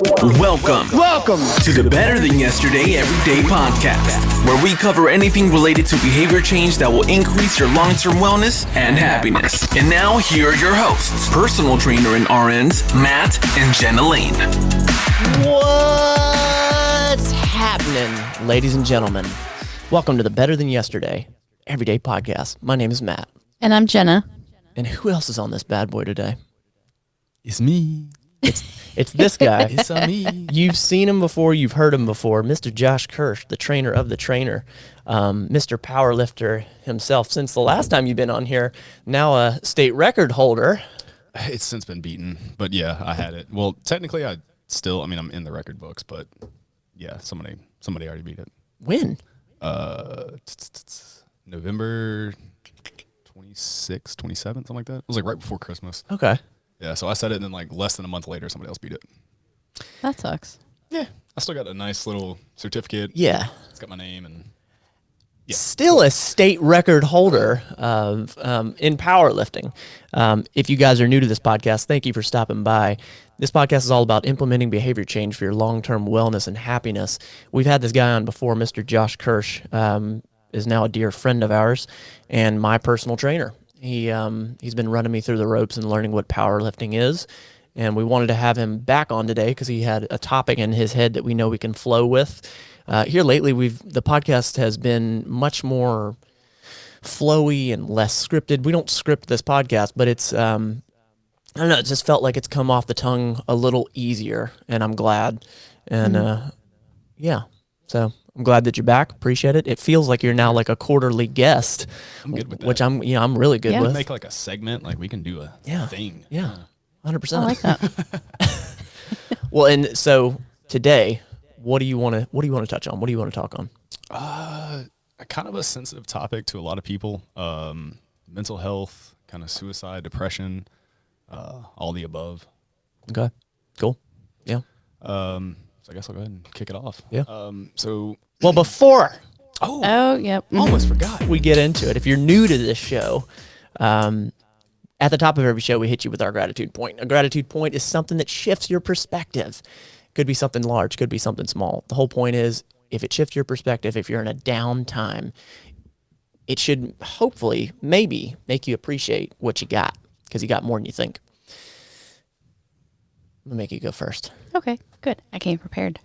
Welcome to the Better Than Yesterday Everyday Podcast, where we cover anything related to behavior change that will increase your long-term wellness and happiness. And now, here are your hosts, personal trainer and RNs, Matt and Jenna. What's happening, ladies and gentlemen? Welcome to the Better Than Yesterday Everyday Podcast. My name is Matt. And I'm Jenna. And who else is on this bad boy today? It's me. It's this guy. It's me. You've seen him before. You've heard him before. Mr. Josh Kersh, the trainer of the trainer. Mr. Powerlifter himself. Since the last time you've been on here, now a state record holder. It's since been beaten, but yeah, I had it. Well, technically, I'm in the record books, but yeah, somebody already beat it. When? November 26th, 27th, something like that. It was like right before Christmas. Okay. Yeah, so I said it, and then like less than a month later, somebody else beat it. That sucks. Yeah, I still got a nice little certificate. Yeah. It's got my name and yeah. Still a state record holder of in powerlifting. If you guys are new to this podcast, thank you for stopping by. This podcast is all about implementing behavior change for your long-term wellness and happiness. We've had this guy on before, Mr. Josh Kersh, is now a dear friend of ours and my personal trainer. He's been running me through the ropes and learning what powerlifting is, and we wanted to have him back on today because he had a topic in his head that we know we can flow with. Here lately, the podcast has been much more flowy and less scripted. We don't script this podcast, but it's I don't know. It just felt like it's come off the tongue a little easier, and I'm glad. And yeah, so I'm glad that you're back. Appreciate it. It feels like you're now like a quarterly guest. I'm good with that. Which I'm really good with. Make like a segment, like we can do a thing. Yeah, 100%. I like that. Well, and so today, what do you want to touch on? What do you want to talk on? Kind of a sensitive topic to a lot of people. Mental health, kind of suicide, depression, all the above. Okay, cool. Yeah. So I guess I'll go ahead and kick it off. Yeah. Well, before Yep. almost forgot. we get into it, if you're new to this show, at the top of every show, we hit you with our gratitude point. A gratitude point is something that shifts your perspective. Could be something large, could be something small. The whole point is, if it shifts your perspective, if you're in a down time, it should hopefully, maybe, make you appreciate what you got, because you got more than you think. I'm going to make you go first. Okay, good. I came prepared.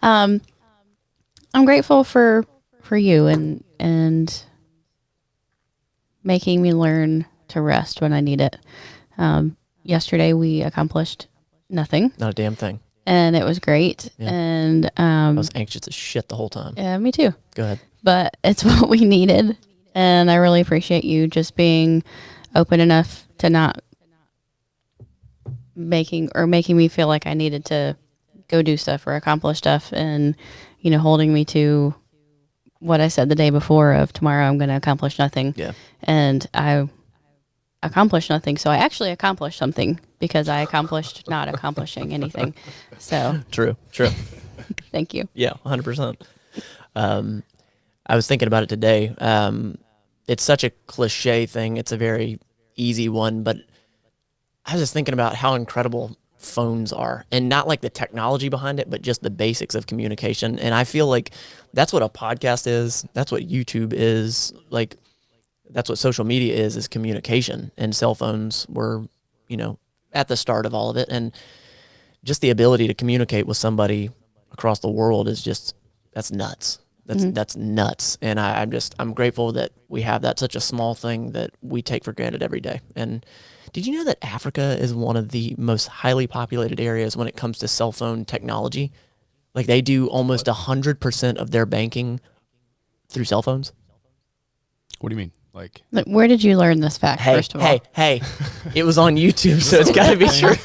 I'm grateful for you and making me learn to rest when I need it. Yesterday we accomplished nothing. Not a damn thing. And it was great. Yeah. And I was anxious as shit the whole time. yeah, me too. Go ahead. But it's what we needed. And I really appreciate you just being open enough to not making me feel like I needed to go do stuff or accomplish stuff, and holding me to what I said the day before of tomorrow I'm going to accomplish nothing. Yeah. And I accomplished nothing, so I actually accomplished something because I accomplished not accomplishing anything. So True. thank you. Yeah, 100%. I was thinking about it today. It's such a cliche thing. It's a very easy one, but I was just thinking about how incredible phones are, and not like the technology behind it, but just the basics of communication. And I feel like that's what a podcast is. That's what YouTube is. Like, that's what social media is communication. And cell phones were, at the start of all of it. And just the ability to communicate with somebody across the world is just, that's nuts. That's nuts. And I'm grateful that we have that, such a small thing that we take for granted every day. And did you know that Africa is one of the most highly populated areas when it comes to cell phone technology? Like, they do almost 100% of their banking through cell phones. What do you mean? Like, Where did you learn this fact, first of all? Hey, it was on YouTube, so it's got to be true.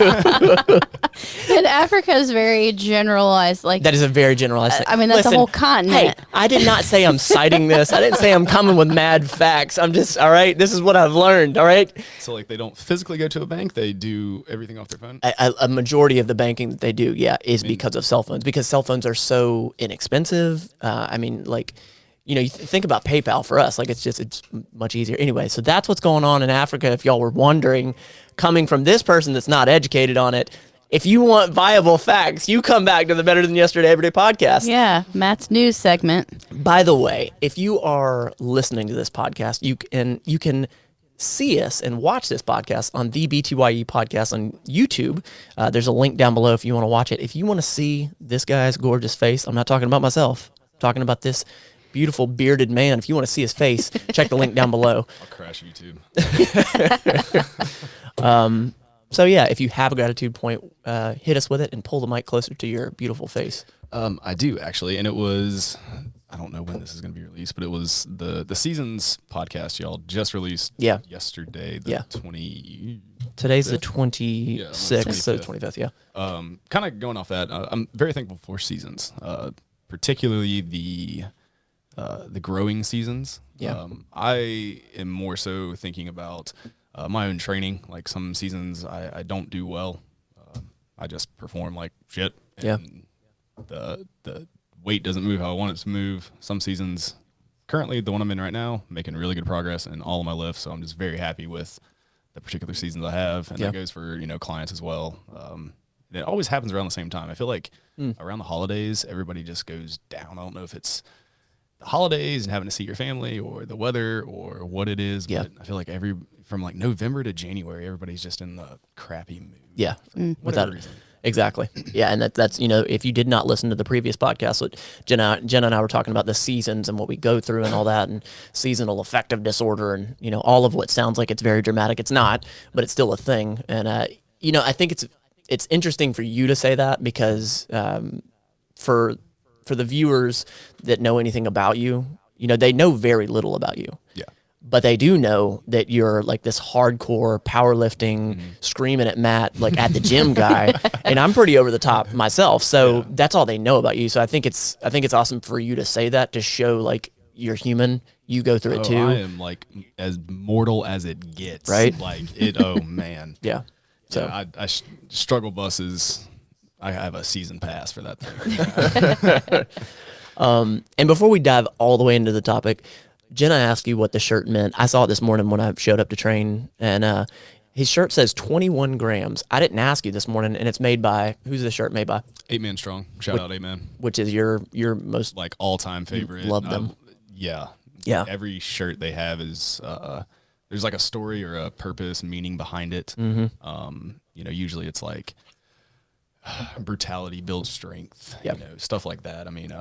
And Africa is very generalized. Like, That is a very generalized thing. I mean, that's a whole continent. Hey, I did not say I'm citing this. I didn't say I'm coming with mad facts. I'm just, all right, this is what I've learned, all right? so like they don't physically go to a bank; they do everything off their phone. A majority of the banking that they do, is because of cell phones, because cell phones are so inexpensive. You think about PayPal for us, like it's much easier. Anyway, so that's what's going on in Africa. If y'all were wondering, coming from this person that's not educated on it, If you want viable facts, you come back to the Better Than Yesterday Everyday podcast. Yeah, Matt's news segment. By the way, if you are listening to this podcast, you can see us and watch this podcast on the BTYE podcast on YouTube. There's a link down below if you want to watch it. If you want to see this guy's gorgeous face, I'm not talking about myself. I'm talking about this beautiful bearded man. If you want to see his face, check the link down below. I'll crash YouTube. So yeah, if you have a gratitude point, hit us with it and pull the mic closer to your beautiful face. I do actually, and it was, I don't know when this is going to be released, but it was the Seasons podcast y'all just released yesterday, the 20. Today's the 26th, so the 25th, yeah. Kind of going off that, I'm very thankful for Seasons, particularly the growing seasons. Yeah. I am more so thinking about my own training. Like some seasons I don't do well. I just perform like shit. And the weight doesn't move how I want it to move. Some seasons, currently the one I'm in right now, making really good progress in all of my lifts. So I'm just very happy with the particular seasons I have. And that goes for, clients as well. It always happens around the same time. I feel like around the holidays, everybody just goes down. I don't know if it's the holidays and having to see your family or the weather or what it is. But I feel like from like November to January, everybody's just in the crappy mood. Yeah. Whatever reason. Exactly. Yeah. And that's, if you did not listen to the previous podcast, what Jenna and I were talking about the seasons and what we go through and all that, and seasonal affective disorder and, all of what sounds like it's very dramatic. It's not, but it's still a thing. And, I think it's interesting for you to say that because, for the viewers that know anything about you, they know very little about you. Yeah. But they do know that you're like this hardcore powerlifting, screaming at Matt, like at the gym guy. And I'm pretty over the top myself. So that's all they know about you. So I think it's awesome for you to say that, to show like you're human. You go through it too. I am like as mortal as it gets. Right. Like it, oh man. Yeah. So I struggle buses. I have a season pass for that thing. And before we dive all the way into the topic, Jenna asked you what the shirt meant. I saw it this morning when I showed up to train, and his shirt says 21 grams. I didn't ask you this morning, and it's made by, who's the shirt made by? 8 Man Strong. Shout out 8 Man. Which is your most like all-time favorite. Love them. Yeah. Every shirt they have is there's like a story or a purpose, meaning behind it. Usually it's like brutality builds strength. Stuff like that. I mean,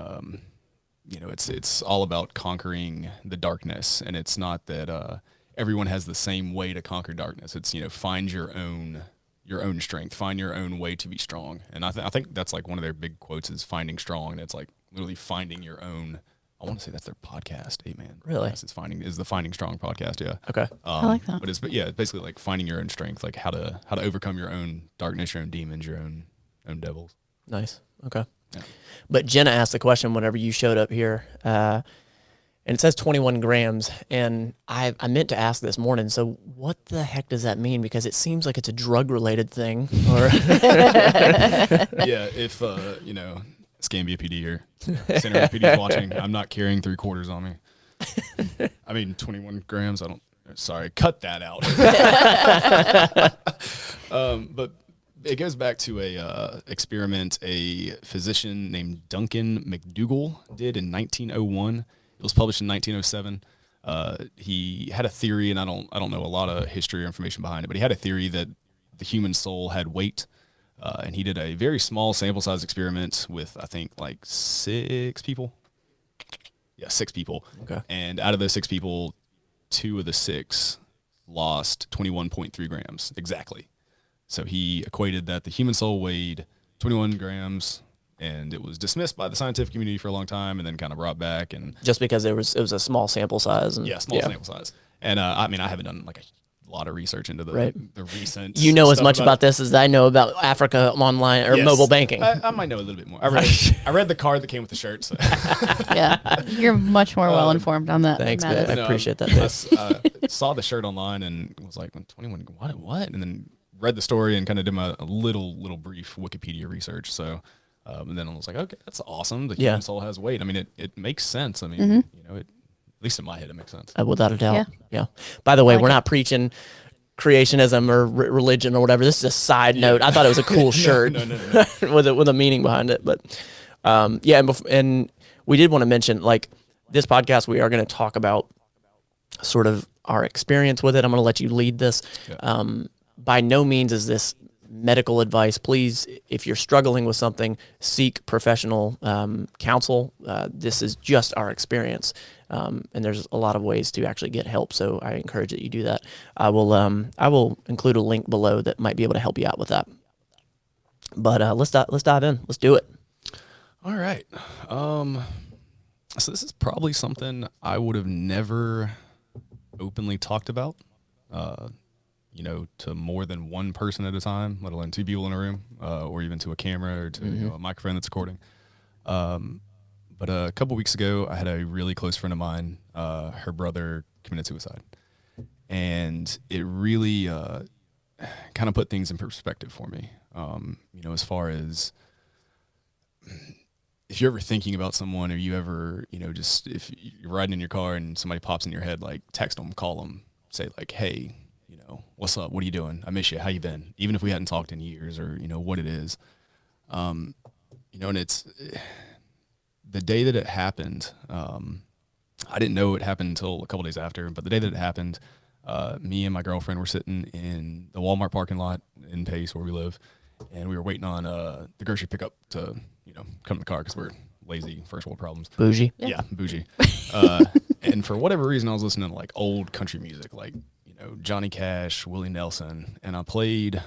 it's all about conquering the darkness, and it's not that everyone has the same way to conquer darkness. It's find your own strength, find your own way to be strong. And I think that's like one of their big quotes is finding strong, and it's like literally finding your own. I want to say that's their podcast, 8 Man. Really? It's the Finding Strong podcast. Yeah. Okay. I like that. But it's basically like finding your own strength, like how to overcome your own darkness, your own demons, your own devils. Nice. Okay. Yeah. But Jenna asked the question whenever you showed up here, and it says 21 grams, and I meant to ask this morning, so what the heck does that mean? Because it seems like it's a drug-related thing. Or yeah, if, Scambia PD or Center PD is watching, I'm not carrying 3/4 on me. I mean, 21 grams, sorry, cut that out. But it goes back to a experiment a physician named Duncan McDougall did in 1901. It was published in 1907. He had a theory, and I don't know a lot of history or information behind it, but he had a theory that the human soul had weight, and he did a very small sample size experiment with I think like 6 people. Yeah, 6 people. Okay. And out of those 6 people, 2 of the 6 lost 21.3 grams exactly. So he equated that the human soul weighed 21 grams, and it was dismissed by the scientific community for a long time, and then kind of brought back. And just because it was a small sample size. And, small sample size. And I mean, I haven't done like a lot of research into the recent. You know as much about this as I know about Africa online or mobile banking. I might know a little bit more. I read the card that came with the shirt. So. Yeah, you're much more well informed on that. Thanks, man. I appreciate that. I saw the shirt online and was like, 21. What? And then read the story and kind of did my little brief Wikipedia research. So, and then I was like, okay, that's awesome. The human soul has weight. I mean, it makes sense. I mean, at least in my head, it makes sense. Without a doubt. Yeah. By the way, we're not preaching creationism or religion or whatever. This is a side note. I thought it was a cool shirt No. with a meaning behind it. But and we did want to mention, like, this podcast, we are going to talk about sort of our experience with it. I'm going to let you lead this. Yeah. By no means is this medical advice. Please, if you're struggling with something, seek professional counsel. This is just our experience, and there's a lot of ways to actually get help. So I encourage that you do that. I will include a link below that might be able to help you out with that. But let's dive in. Let's do it. All right. So this is probably something I would have never openly talked about, to more than one person at a time, let alone two people in a room, or even to a camera or to a microphone that's recording. But a couple weeks ago, I had a really close friend of mine. Her brother committed suicide, and it really kind of put things in perspective for me. As far as if you're ever thinking about someone, or you ever, just if you're riding in your car and somebody pops in your head, like text them, call them, say like, hey, what's up? What are you doing? I miss you. How you been? Even if we hadn't talked in years, or, what it is. And it's the day that it happened. I didn't know it happened until a couple days after, but the day that it happened, me and my girlfriend were sitting in the Walmart parking lot in Pace, where we live, and we were waiting on the grocery pickup to, come in the car because we're lazy, first world problems. Bougie. Yeah, bougie. And for whatever reason, I was listening to like old country music, like, Johnny Cash, Willie Nelson, and I played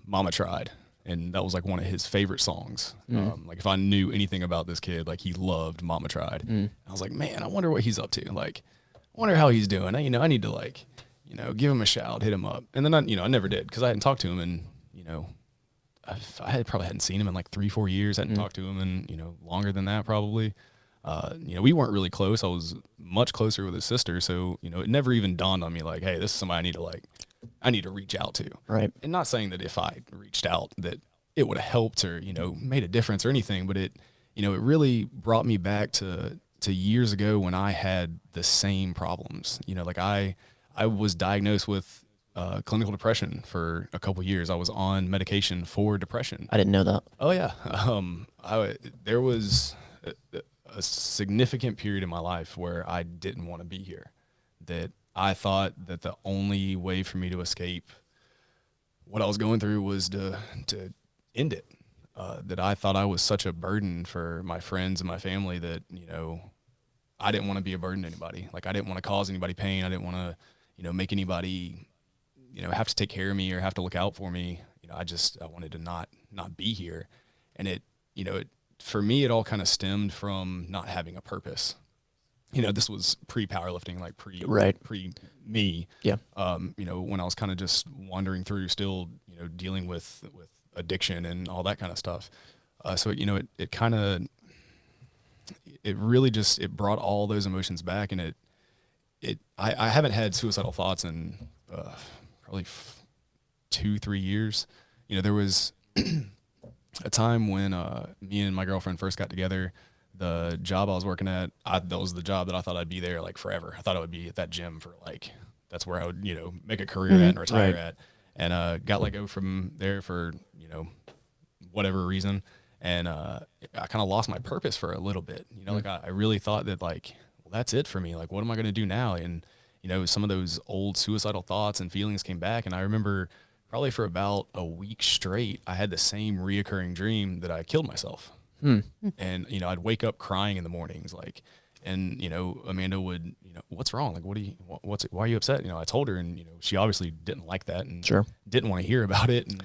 Mama Tried, and that was like one of his favorite songs. Like if I knew anything about this kid, like he loved Mama Tried. I was like, man, I wonder what he's up to. Like, I wonder how he's doing. I need to like, give him a shout, hit him up. And then I never did, because I hadn't talked to him, and I probably hadn't seen him in like 3-4 years. I hadn't talked to him in, longer than that probably. We weren't really close. I was much closer with his sister. So, it never even dawned on me like, hey, this is somebody I need to reach out to. Right. And not saying that if I reached out that it would have helped or, made a difference or anything, but it really brought me back to years ago when I had the same problems. Like I was diagnosed with clinical depression for a couple years. I was on medication for depression. I didn't know that. Oh yeah. There was a significant period in my life where I didn't want to be here, that I thought that the only way for me to escape what I was going through was to end it. That I thought I was such a burden for my friends and my family that, I didn't want to be a burden to anybody. Like I didn't want to cause anybody pain. I didn't want to, make anybody, have to take care of me or have to look out for me. I wanted to not be here. And it for me, it all kind of stemmed from not having a purpose. This was pre-powerlifting, like pre me. Yeah. When I was kind of just wandering through, still, dealing with addiction and all that kind of stuff. So, it really just, it brought all those emotions back, and I haven't had suicidal thoughts in probably 2-3 years. There was a time when me and my girlfriend first got together. The job I was working at, that was the job that I thought I'd be there like forever. I thought I would be at that gym for like, that's where I would, make a career at and retire at. And got let go from there for, whatever reason. And I kind of lost my purpose for a little bit. Like I really thought that like, well, that's it for me. Like, what am I going to do now? And, some of those old suicidal thoughts and feelings came back. And I remember probably for about a week straight, I had the same reoccurring dream that I killed myself. And, I'd wake up crying in the mornings, like, and, Amanda would, what's wrong? Like, why are you upset? I told her, and, she obviously didn't like that and didn't want to hear about it. And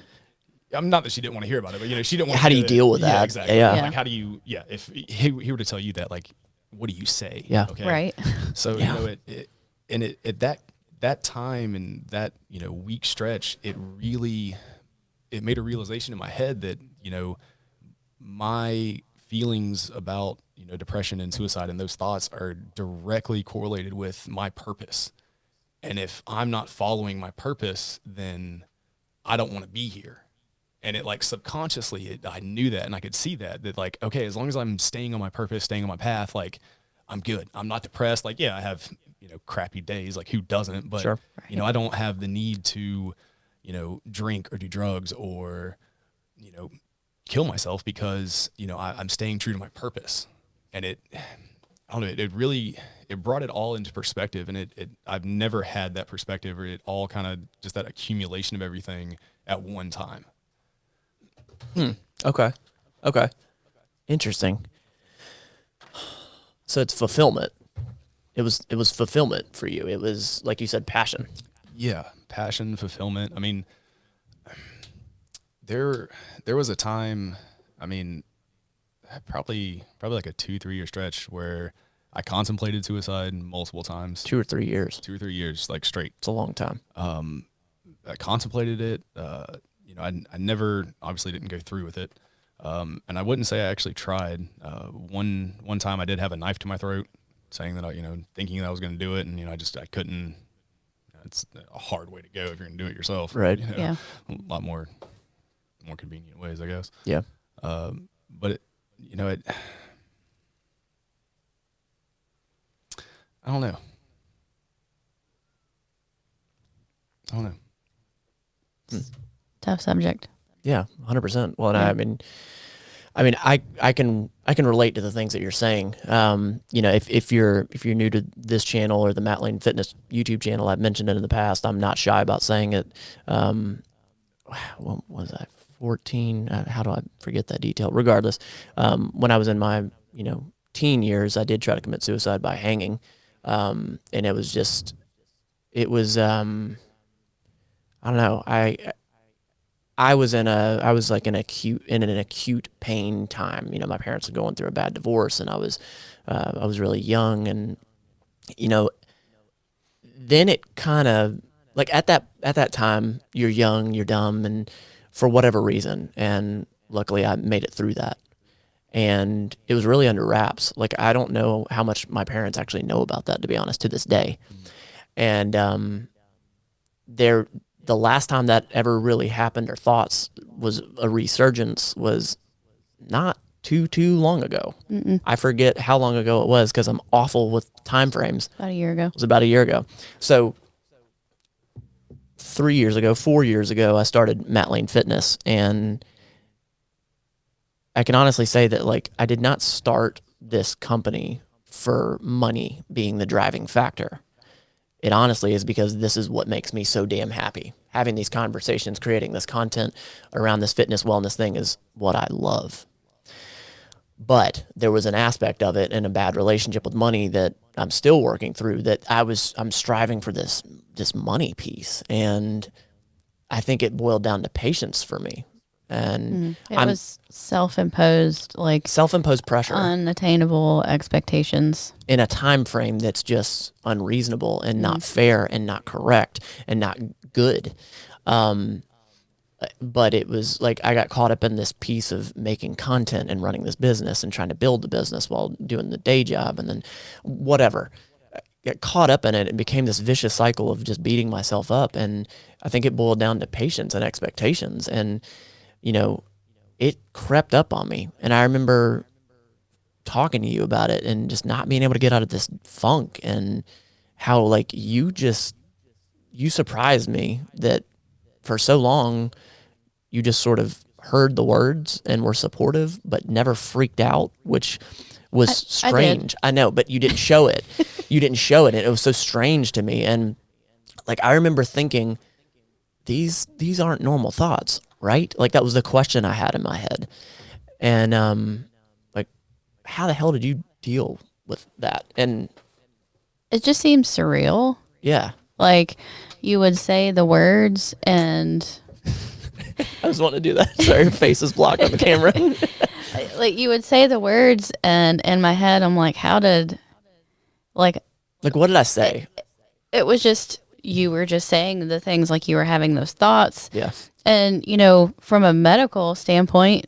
I'm not that she didn't want to hear about it, but, she didn't want to. How do you deal with that? Yeah, exactly. Yeah. Like, how do you, if he were to tell you that, like, what do you say? Yeah. Okay. Right. So, at that time and that, week stretch, it made a realization in my head that, my feelings about, depression and suicide and those thoughts are directly correlated with my purpose. And if I'm not following my purpose, then I don't want to be here. And it like subconsciously, I knew that, and I could see that like, okay, as long as I'm staying on my purpose, staying on my path, like I'm good. I'm not depressed. Like, yeah, I have, crappy days. Like, who doesn't? But, Sure. I don't have the need to, drink or do drugs or, kill myself because, I'm staying true to my purpose. And I don't know, it brought it all into perspective. And I've never had that perspective, or it all kind of just that accumulation of everything at one time. Okay. Interesting. So it's fulfillment. It was fulfillment for you. It was, like you said, passion. Yeah. Passion, fulfillment. I mean, there was a time, probably like a 2-3 year stretch where I contemplated suicide multiple times. 2 or 3 years. 2 or 3 years, like straight. It's a long time. I contemplated it. I never obviously didn't go through with it. And I wouldn't say I actually tried. One time I did have a knife to my throat, saying that thinking that I was going to do it, and I couldn't. It's a hard way to go if you're going to do it yourself. Right. Yeah. A lot more convenient ways, I guess. Yeah. But I don't know. Tough subject. Yeah, 100%. Well, and I can relate to the things that you're saying. If you're new to this channel or the Matt Lane Fitness YouTube channel, I've mentioned it in the past. I'm not shy about saying it. What was I, 14? How do I forget that detail? Regardless, when I was in my teen years, I did try to commit suicide by hanging, and it was I don't know. I was in an acute pain time. My parents were going through a bad divorce, and I was really young, and then it kind of like at that time you're young, you're dumb, and for whatever reason, and luckily I made it through that, and it was really under wraps. Like, I don't know how much my parents actually know about that, to be honest, to this day, and the last time that ever really happened, or thoughts was a resurgence, was not too long ago. Mm-mm. I forget how long ago it was because I'm awful with time frames. About a year ago. It was about a year ago. So 4 years ago, I started Matt Lane Fitness, and I can honestly say that, like, I did not start this company for money being the driving factor. It honestly is because this is what makes me so damn happy. Having these conversations, creating this content around this fitness wellness thing is what I love. But there was an aspect of it and a bad relationship with money that I'm still working through, that I'm striving for this money piece. And I think it boiled down to patience for me. And it was self-imposed pressure, unattainable expectations in a time frame that's just unreasonable and not fair and not correct and not good. But it was like I got caught up in this piece of making content and running this business and trying to build the business while doing the day job, and then whatever. I got caught up in it and became this vicious cycle of just beating myself up. And I think it boiled down to patience and expectations. And it crept up on me. And I remember talking to you about it and just not being able to get out of this funk, and how, like, you surprised me that for so long you just sort of heard the words and were supportive, but never freaked out, which was strange. I know, but you didn't show it. You didn't show it. And it was so strange to me. And, like, I remember thinking, these aren't normal thoughts, right? Like, that was the question I had in my head. And, like, how the hell did you deal with that? And it just seems surreal. Yeah. Like, you would say the words and I just want to do that. Sorry, your face is blocked on the camera. like, you would say the words, and in my head I'm like, how did, like what did I say? It was just, you were just saying the things, like you were having those thoughts. Yeah. And, from a medical standpoint,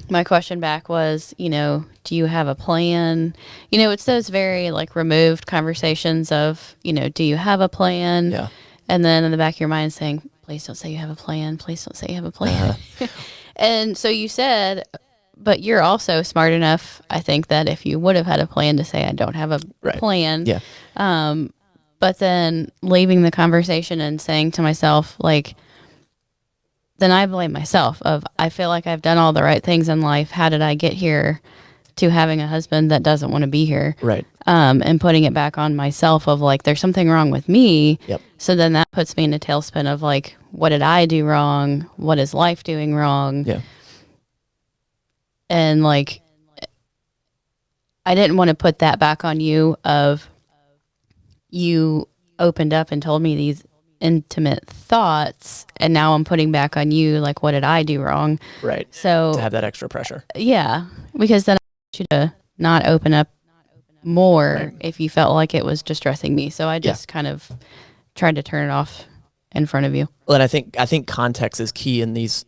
my question back was, do you have a plan? It's those very, like, removed conversations of, do you have a plan? Yeah. And then in the back of your mind saying, please don't say you have a plan. Please don't say you have a plan. And so you said, but you're also smart enough, I think, that if you would have had a plan to say, I don't have a plan. Yeah. But then leaving the conversation and saying to myself, like, then I blame myself of, I feel like I've done all the right things in life. How did I get here to having a husband that doesn't want to be here? Right. And putting it back on myself of like, there's something wrong with me. Yep. So then that puts me in a tailspin of like, what did I do wrong? What is life doing wrong? Yeah. And like, I didn't want to put that back on you of, you opened up and told me these intimate thoughts, and now I'm putting back on you, like, what did I do wrong? Right. So to have that extra pressure. Yeah, because then I want you to not open up more if you felt like it was distressing me. So I just kind of tried to turn it off in front of you. Well, and I think context is key in these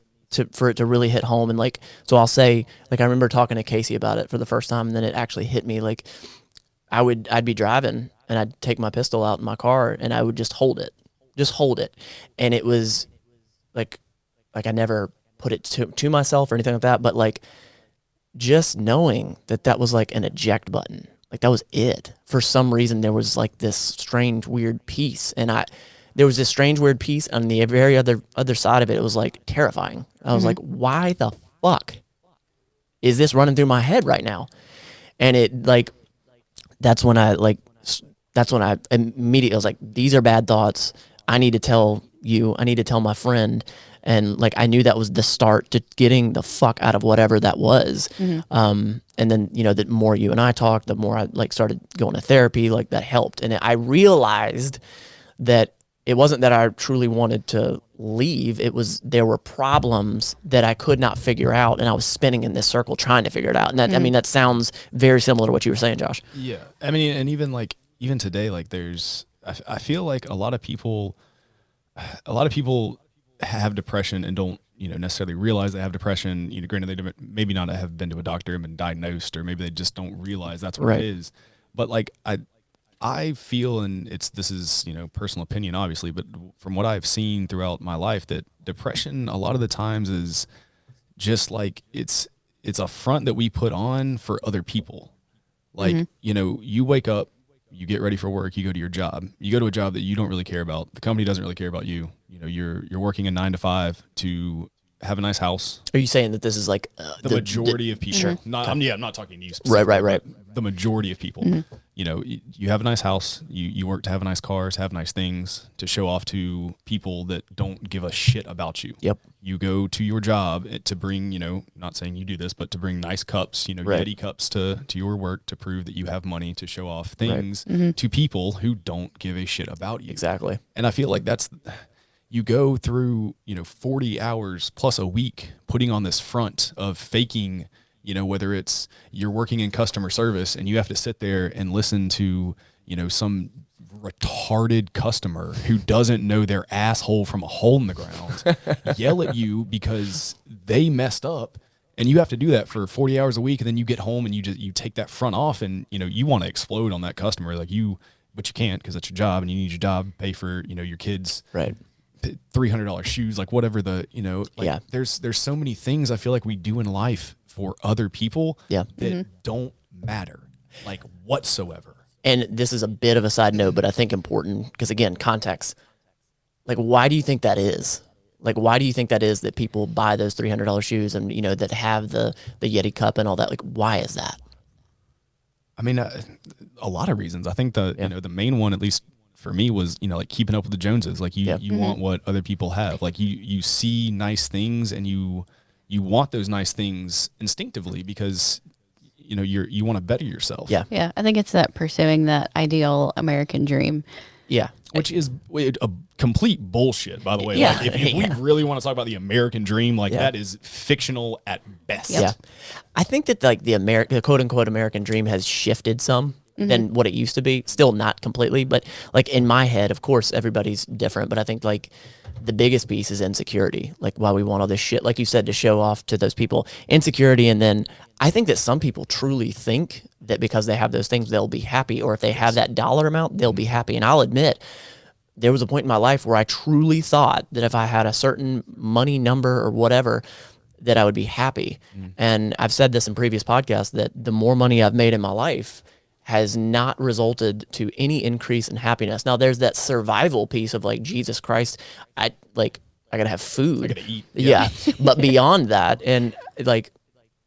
for it to really hit home. And like, so I'll say, like, I remember talking to Casey about it for the first time, and then it actually hit me. Like, I'd be driving and I'd take my pistol out in my car and I would just hold it. And it was like I never put it to myself or anything like that, but like just knowing that was like an eject button, like that was it. For some reason, there was like this strange, weird piece, and there was this strange, weird piece on the very other side of it. It was like terrifying. I was like, why the fuck is this running through my head right now? And it like, that's when I immediately was like, these are bad thoughts. I need to tell you, I need to tell my friend. And like, I knew that was the start to getting the fuck out of whatever that was. And then, you know, the more you and I talked, the more I like started going to therapy, like that helped. And I realized that it wasn't that I truly wanted to leave. It was, there were problems that I could not figure out. And I was spinning in this circle trying to figure it out. And that, I mean, that sounds very similar to what you were saying, Josh. Yeah. I mean, and even today, like I feel like a lot of people have depression and don't, you know, necessarily realize they have depression. You know, granted, they maybe not have been to a doctor and been diagnosed, or maybe they just don't realize that's what it is. But like, I feel, and this is, you know, personal opinion, obviously, but from what I've seen throughout my life, that depression a lot of the times is just like, it's a front that we put on for other people. Like, you know, you wake up, you get ready for work, you go to your job, you go to a job that you don't really care about. The company doesn't really care about you. You know, you're working a 9 to 5 to have a nice house. Are you saying that this is like the majority of people? Sure. I'm not talking to you specifically. Right. The majority of people. You know, you have a nice house, you work to have nice cars, have nice things to show off to people that don't give a shit about you. Yep. You go to your job to bring, you know, not saying you do this, but to bring nice cups, you know, Yeti cups to your work to prove that you have money, to show off things to people who don't give a shit about you. Exactly. And I feel like you go through, you know, 40 hours plus a week putting on this front of faking, you know, whether it's you're working in customer service and you have to sit there and listen to, you know, some retarded customer who doesn't know their asshole from a hole in the ground yell at you because they messed up, and you have to do that for 40 hours a week, and then you get home and you take that front off, and, you know, you want to explode on that customer, like but you can't, because that's your job and you need your job, pay for, you know, your kids. Right. $300 shoes, like whatever the, you know, like there's so many things I feel like we do in life for other people that don't matter, like, whatsoever. And this is a bit of a side note, but I think important, because again, context. Like, why do you think that is? Like, why do you think that is that people buy those $300 shoes and, you know, that have the Yeti cup and all that? Like, why is that? I mean, a lot of reasons. I think you know, the main one, at least for me, was, you know, like keeping up with the Joneses. Like you want what other people have. Like you see nice things and you want those nice things instinctively because, you know, you want to better yourself. Yeah. Yeah. I think it's that pursuing that ideal American dream. Yeah. Which is a complete bullshit, by the way. Yeah. Like, if we really want to talk about the American dream, like that is fictional at best. Yeah. I think that like the quote unquote American dream has shifted some than what it used to be. Still not completely, but like in my head, of course, everybody's different, but I think like the biggest piece is insecurity. Like, why we want all this shit, like you said, to show off to those people, insecurity. And then I think that some people truly think that because they have those things, they'll be happy, or if they have that dollar amount, they'll be happy. And I'll admit, there was a point in my life where I truly thought that if I had a certain money number or whatever, that I would be happy. And I've said this in previous podcasts that the more money I've made in my life has not resulted to any increase in happiness. Now there's that survival piece of like, Jesus Christ, I gotta have food. I gotta eat. Yeah. But beyond that, and like,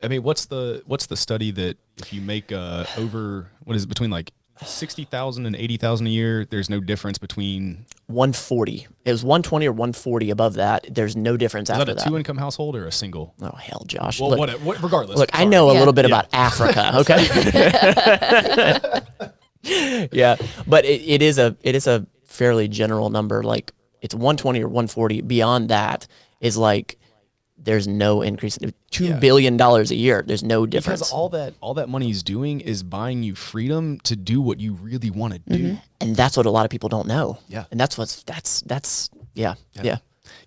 I mean, what's the study that if you make over, what is it, between like 60,000 and 80,000 a year, there's no difference between 140. It was 120 or 140 above that. There's no difference is after that a 2-income household or a single? Oh hell, Josh. Well, regardless. Look, sorry. I know a Yeah. little bit about Africa. Okay. Yeah, but it is a fairly general number. Like it's 120 or 140. Beyond that is like there's no increase. $2 billion a year. There's no difference. Because all that money is doing is buying you freedom to do what you really want to do. And that's what a lot of people don't know. Yeah. And that's yeah.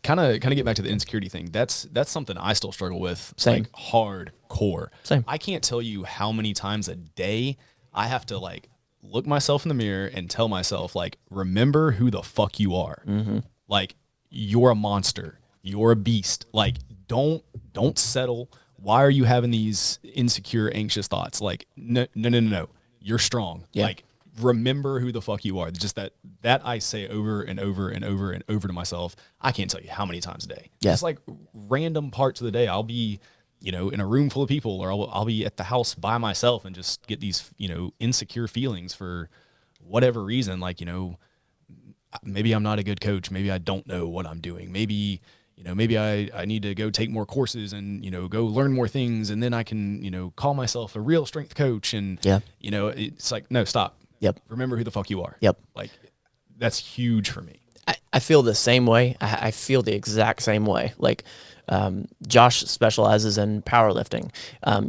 Kind of get back to the insecurity thing. That's something I still struggle with. Same. Like hardcore. Same. I can't tell you how many times a day I have to like look myself in the mirror and tell myself like, remember who the fuck you are. Like you're a monster. You're a beast. Like don't settle. Why are you having these insecure, anxious thoughts? Like no. You're strong. Yeah. Like remember who the fuck you are. Just that I say over and over and over and over to myself. I can't tell you how many times a day. Yeah. Just like random parts of the day. I'll be, in a room full of people, or I'll be at the house by myself and just get these, insecure feelings for whatever reason. Like, maybe I'm not a good coach. Maybe I don't know what I'm doing. Maybe I need to go take more courses and, go learn more things. And then I can, call myself a real strength coach. And, it's like, no, stop. Yep. Remember who the fuck you are. Yep. Like that's huge for me. I feel the same way. I feel the exact same way. Like Josh specializes in powerlifting.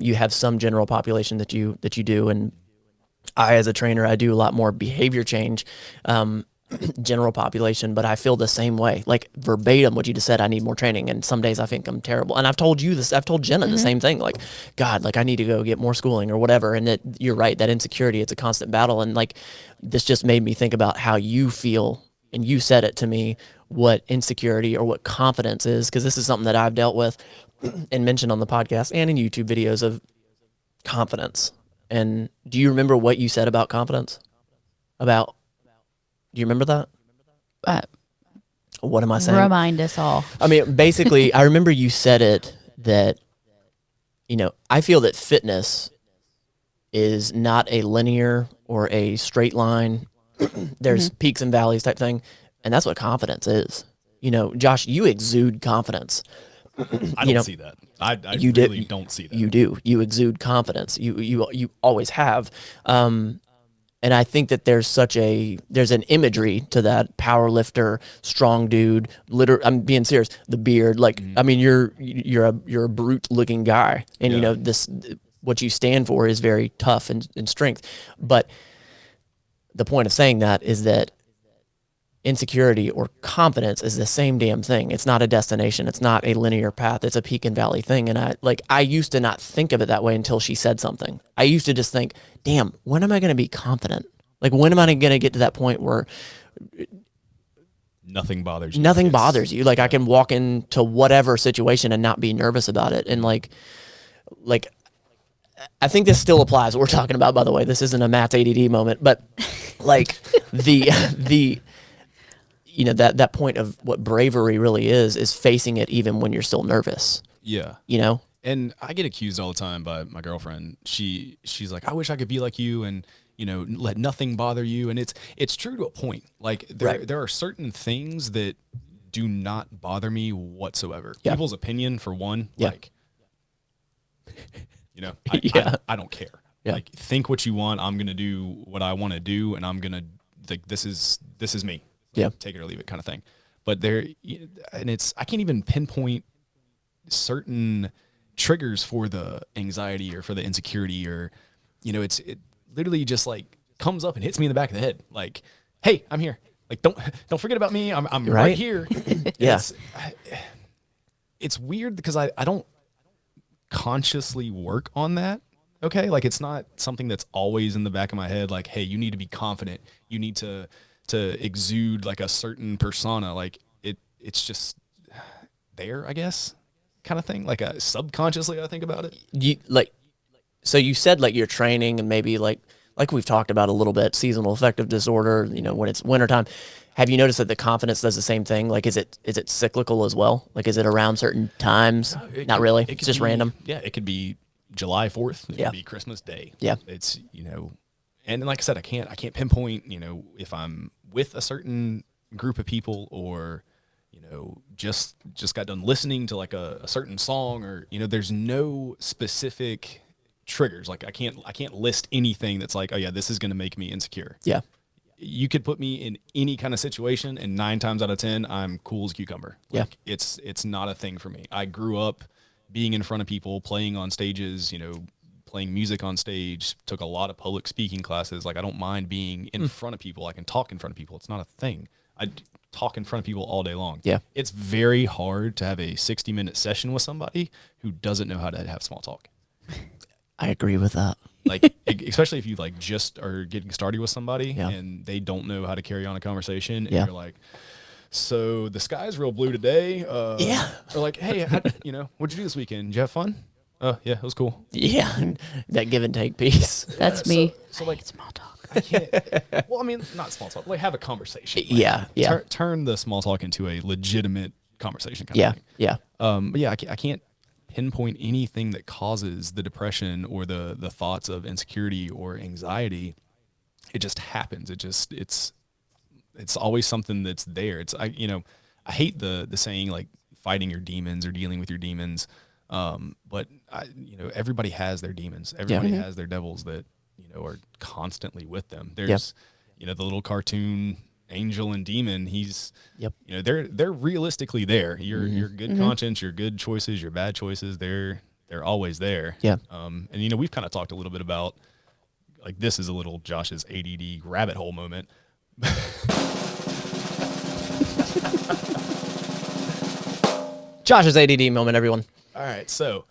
You have some general population that you do, and I, as a trainer, I do a lot more behavior change, general population. But I feel the same way. Like verbatim, what you just said. I need more training, and some days I think I'm terrible. And I've told you this. I've told Jenna the same thing. Like, God, like I need to go get more schooling or whatever. And that you're right. That insecurity, it's a constant battle. And like this just made me think about how you feel. And you said it to me, what insecurity or what confidence is, because this is something that I've dealt with and mentioned on the podcast and in YouTube videos of confidence. And do you remember what you said about confidence? Do you remember that? What am I saying? Remind us all. I mean, basically, I remember you said it that, I feel that fitness is not a linear or a straight line. There's peaks and valleys type thing. And that's what confidence is. Josh, you exude confidence. I don't see that. I You really did- don't see that. You do. You exude confidence. You always have. And I think that there's an imagery to that power lifter, strong dude. I'm being serious. The beard, like I mean, you're a brute looking guy, and this what you stand for is very tough and strength. But the point of saying that is that insecurity or confidence is the same damn thing. It's not a destination. It's not a linear path. It's a peak and valley thing. And I used to not think of it that way until she said something. I used to just think, damn, when am I going to be confident? Like, when am I going to get to that point where Nothing bothers you. nothing bothers you? Like, I can walk into whatever situation and not be nervous about it. And like, I think this still applies. What we're talking about, by the way, this isn't a Matt's ADD moment, but like that point of what bravery really is facing it even when you're still nervous. Yeah. And I get accused all the time by my girlfriend. She's like, I wish I could be like you and, let nothing bother you. And it's true to a point. Like there are certain things that do not bother me whatsoever. Yeah. People's opinion, for one, Yeah. like, I don't care. Yeah. Like, think what you want. I'm going to do what I want to do. And I'm going to, like, this is me. Yeah. Take it or leave it kind of thing. But I can't even pinpoint certain triggers for the anxiety or for the insecurity, or, it literally just like comes up and hits me in the back of the head. Like, hey, I'm here. Like, don't forget about me. I'm right here. Yeah. It's weird because I don't consciously work on that. Okay. Like, it's not something that's always in the back of my head. Like, hey, you need to be confident. You need to exude like a certain persona. Like it's just there, I guess. kind of thing. Like subconsciously, I think about it. So you said like your training and maybe like we've talked about a little bit, seasonal affective disorder, when it's wintertime. Have you noticed that the confidence does the same thing? Like, is it cyclical as well? Like, is it around certain times? Not really. It's just random. Yeah, it could be July 4th. It could be Christmas Day. Yeah. It's, and like I said, I can't pinpoint, if I'm with a certain group of people or, just got done listening to like a certain song or, there's no specific triggers. Like I can't list anything that's like, oh yeah, this is going to make me insecure. Yeah. You could put me in any kind of situation and 9 times out of 10, I'm cool as a cucumber. Like it's not a thing for me. I grew up being in front of people, playing on stages, playing music on stage, took a lot of public speaking classes. Like I don't mind being in front of people. I can talk in front of people. It's not a thing. I talk in front of people all day long. Yeah. It's very hard to have a 60-minute session with somebody who doesn't know how to have small talk. I agree with that. Like, especially if you like just are getting started with somebody and they don't know how to carry on a conversation and you're like, so the sky's real blue today. Or like, hey, what'd you do this weekend? Did you have fun? Yeah, it was cool. Yeah. That give and take piece. That's me. So like small talk. I can't, well, I mean, not small talk, like have a conversation. Like, turn the small talk into a legitimate conversation kind of thing. Yeah. But yeah, I can't pinpoint anything that causes the depression or the thoughts of insecurity or anxiety. It just happens. It's always something that's there. I hate the saying like fighting your demons or dealing with your demons. But everybody has their demons. Everybody has their devils that, are constantly with them. There's, the little cartoon angel and demon, he's they're realistically there. Your good conscience, your good choices, your bad choices, they're always there. And we've kind of talked a little bit about like this is a little Josh's ADD rabbit hole moment. Josh's ADD moment, everyone. All right, so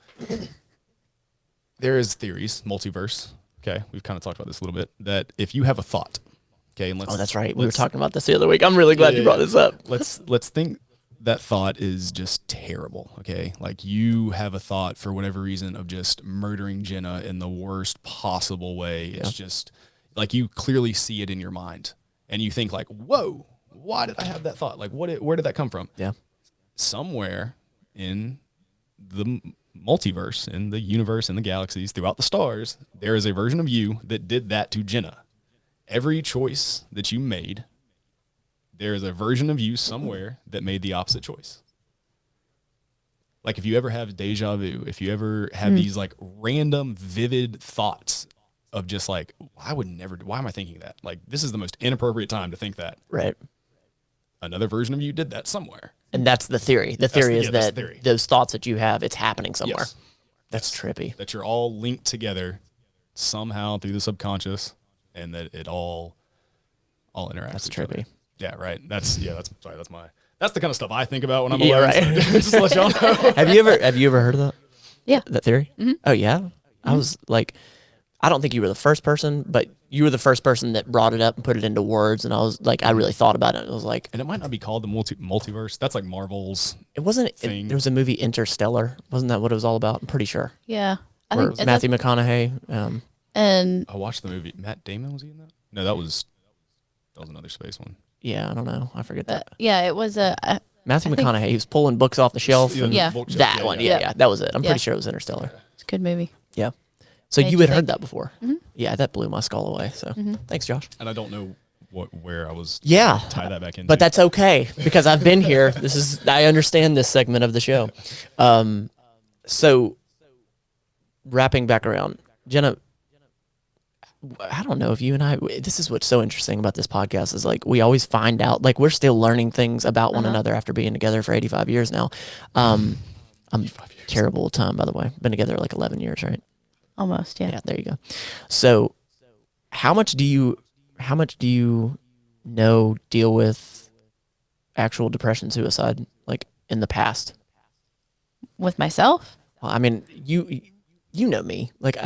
there is theories, multiverse. Okay, we've kind of talked about this a little bit, that if you have a thought, okay, and that's right. We were talking about this the other week. I'm really glad you brought this up. Let's think that thought is just terrible, okay? Like you have a thought for whatever reason of just murdering Jenna in the worst possible way. It's just like you clearly see it in your mind and you think like, whoa, why did I have that thought? Like where did that come from? Yeah. Somewhere in the multiverse, in the universe, in the galaxies, throughout the stars, there is a version of you that did that to Jenna. Every choice that you made, there is a version of you somewhere that made the opposite choice. Like if you ever have deja vu, if you ever have these like random vivid thoughts of just like, why am I thinking that? Like this is the most inappropriate time to think that. Right. Another version of you did that somewhere. And that's the theory. The theory is that those thoughts that you have, it's happening somewhere. Yes. That's trippy. That you're all linked together somehow through the subconscious and that it all interacts. That's trippy. Yeah, right. That's the kind of stuff I think about when I'm alone. Right. So just to let y'all know. Have you ever heard of that? Yeah. That theory? Mm-hmm. Oh yeah. Mm-hmm. I was like, I don't think you were the first person, but you were the first person that brought it up and put it into words. And I was like, I really thought about it. I was like, and it might not be called the multiverse. That's like Marvel's. It wasn't. There was a movie Interstellar. Wasn't that what it was all about? I'm pretty sure. Yeah. I Where think Matthew McConaughey. And I watched the movie. Matt Damon was he in that? No, that was another space one. Yeah, I don't know. I forget that. Yeah, it was Matthew McConaughey. He was pulling books off the shelf. Yeah. That one. Yeah. That was it. I'm pretty sure it was Interstellar. It's a good movie. Yeah. So you had heard that before. Mm-hmm. Yeah, that blew my skull away. So thanks, Josh. And I don't know where I was tie that back into. But that's okay because I've been here. I understand this segment of the show. So wrapping back around, Jenna, I don't know if you and I, this is what's so interesting about this podcast is like we always find out, like we're still learning things about one another after being together for 85 years now. I'm terrible with time, by the way. Been together like 11 years, right? Almost, yeah. Yeah, there you go. So how much do you deal with actual depression, suicide, like in the past? With myself? Well, I mean, you know me. Like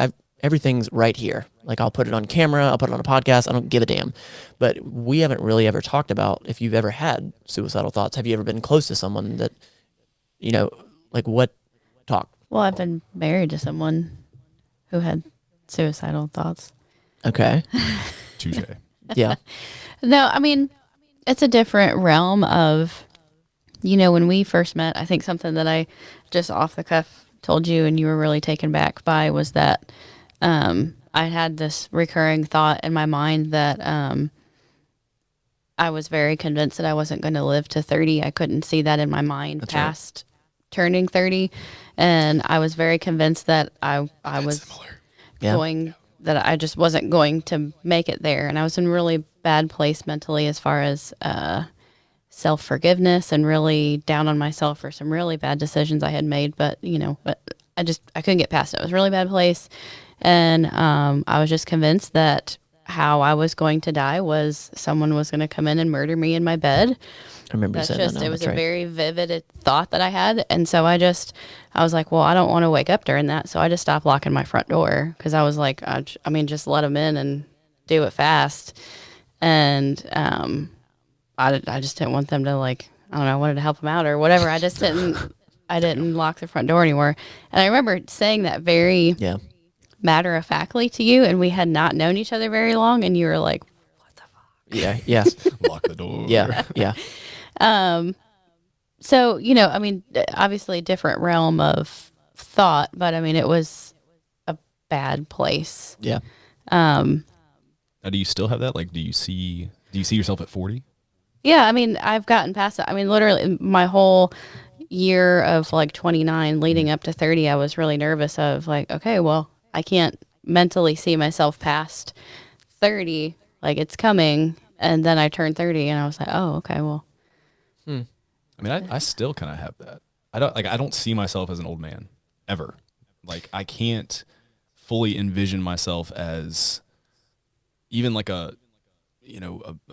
everything's right here. Like I'll put it on camera, I'll put it on a podcast. I don't give a damn. But we haven't really ever talked about if you've ever had suicidal thoughts. Have you ever been close to someone that, like what Well, I've been married to someone who had suicidal thoughts. Okay. Touche. Yeah. No, I mean, it's a different realm of, when we first met, I think something that I just off the cuff told you and you were really taken back by was that I had this recurring thought in my mind that I was very convinced that I wasn't going to live to 30. I couldn't see that in my mind past turning 30. And I was very convinced that I was going, that I just wasn't going to make it there. And I was in a really bad place mentally as far as self-forgiveness and really down on myself for some really bad decisions I had made. But I couldn't get past it. It was a really bad place. And I was just convinced that how I was going to die was someone was going to come in and murder me in my bed. I remember saying that. It was a very vivid thought that I had. And so I was like, well, I don't want to wake up during that. So I just stopped locking my front door because I was like, just let them in and do it fast. And I just didn't want them to I wanted to help them out or whatever. I just didn't lock the front door anymore. And I remember saying that very matter-of-factly to you, and we had not known each other very long, and you were like, what the fuck? Yeah, yeah. Lock the door. Yeah, yeah. So, obviously a different realm of thought, but it was a bad place. Yeah. Now, do you still have that? Do you see yourself at 40? Yeah, I've gotten past it. Literally my whole year of 29 leading up to 30, I was really nervous of okay, well, I can't mentally see myself past 30, it's coming. And then I turned 30 and I was like, oh, okay, well. I still kind of have that. I don't see myself as an old man ever. I can't fully envision myself as even a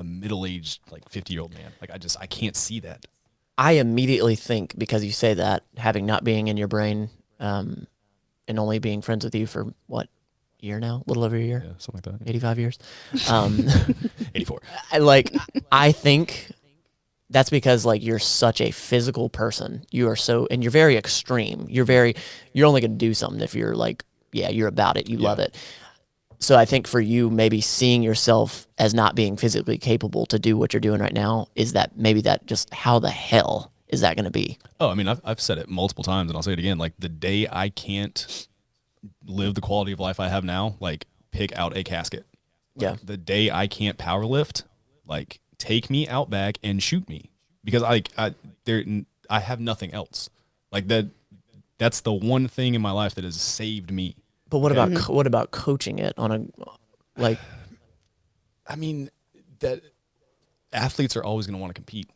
middle-aged 50-year-old man. I can't see that. I immediately think, because you say that, having not being in your brain, and only being friends with you for what year now? A little over a year? Yeah, something like that. 85 years. 84. I think that's because you're such a physical person. You are and you're very extreme. You're only going to do something if you're you're about it. You love it. So I think for you, maybe seeing yourself as not being physically capable to do what you're doing right now, is that maybe that just how the hell is that going to be? Oh, I've said it multiple times, and I'll say it again. The day I can't live the quality of life I have now, pick out a casket. The day I can't power lift, take me out back and shoot me, because I have nothing else. That's the one thing in my life that has saved me. But what about coaching it on a that athletes are always going to want to compete.